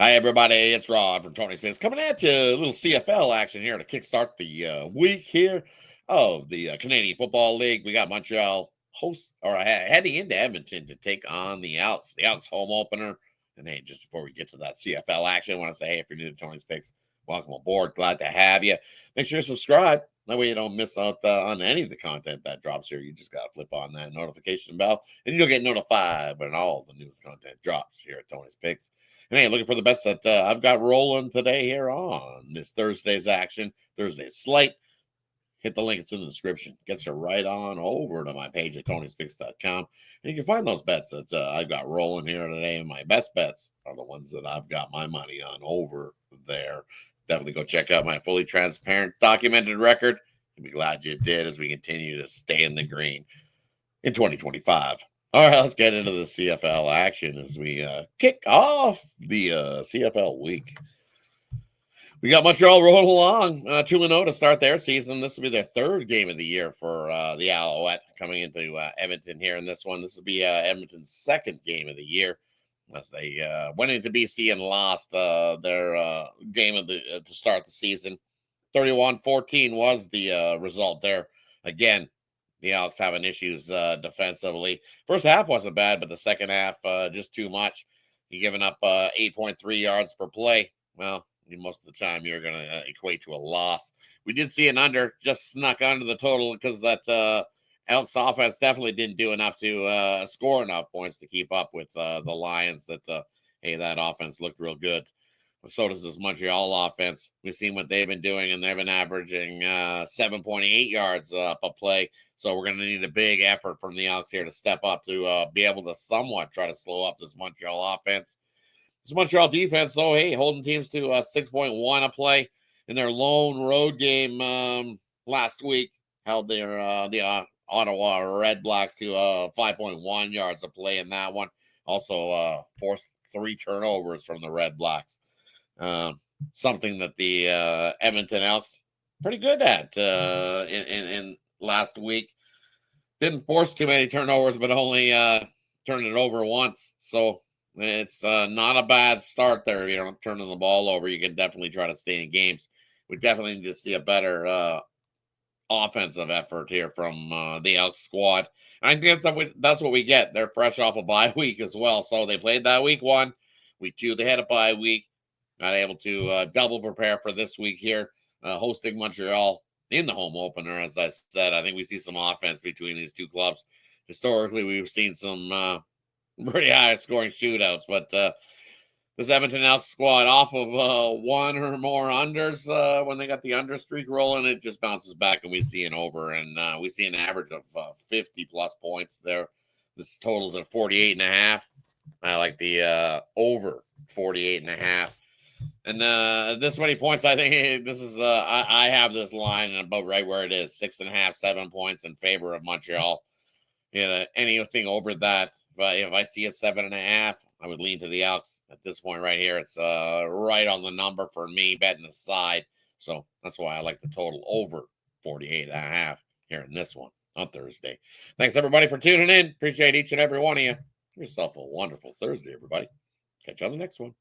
Hi, everybody. It's Rod from TonysPicks coming at you. A little CFL action here to kickstart the week here of the Canadian Football League. We got Montreal heading into Edmonton to take on the Elks. The Elks home opener. And hey, just before we get to that CFL action, I want to say, hey, if you're new to TonysPicks, welcome aboard. Glad to have you. Make sure you subscribe. That way you don't miss out on any of the content that drops here. You just got to flip on that notification bell, and you'll get notified when all the newest content drops here at TonysPicks. And hey, looking for the bets that I've got rolling today here on this Thursday's action, Thursday's slate. Hit the link, it's in the description. Gets you right on over to my page at TonysPicks.com. And you can find those bets that I've got rolling here today. And my best bets are the ones that I've got my money on over there. Definitely go check out my fully transparent documented record. I'll be glad you did as we continue to stay in the green in 2025. All right, let's get into the CFL action as we kick off the CFL week. We got Montreal rolling along 2-0 to start their season. This will be their third game of the year for the Alouettes coming into Edmonton here in this one. This will be Edmonton's second game of the year as they went into BC and lost their game of to start the season. 31-14 was the result there. Again, the Elks having issues defensively. First half wasn't bad, but the second half, just too much. You're giving up 8.3 yards per play. Well, most of the time you're going to equate to a loss. We did see an under, just snuck under the total because that Elks offense definitely didn't do enough to score enough points to keep up with the Lions. That offense looked real good. So does this Montreal offense. We've seen what they've been doing, and they've been averaging 7.8 yards per play. So we're going to need a big effort from the Elks here to step up to be able to somewhat try to slow up this Montreal offense. This Montreal defense, though, hey, holding teams to 6.1 a play in their lone road game last week. Held their the Ottawa Red Blacks to 5.1 yards a play in that one. Also forced 3 turnovers from the Red Blacks. Something that the Edmonton Elks pretty good at in last week. Didn't force too many turnovers, but only turned it over once. So it's not a bad start there. You know, turning the ball over, you can definitely try to stay in games. We definitely need to see a better offensive effort here from the Elks squad. And I think that's what we get. They're fresh off a bye week as well. So they played that week 1. Week 2, they had a bye week. Not able to double prepare for this week here, hosting Montreal in the home opener. As I said, I think we see some offense between these two clubs. Historically, we've seen some pretty high scoring shootouts, but this Edmonton Elks squad off of 1 or more unders when they got the under streak rolling, it just bounces back and we see an over, and we see an average of 50 plus points there. This totals at 48.5. I like the over 48.5. And this many points, I think this is I have this line about right where it is, 6.5, 7 points in favor of Montreal. You know, anything over that, but if I see a 7.5, I would lean to the Elks at this point right here. It's right on the number for me betting the side, so that's why I like the total over 48.5 here in this one on Thursday. Thanks everybody for tuning in. Appreciate each and every one of you. Have yourself a wonderful Thursday, everybody. Catch you on the next one.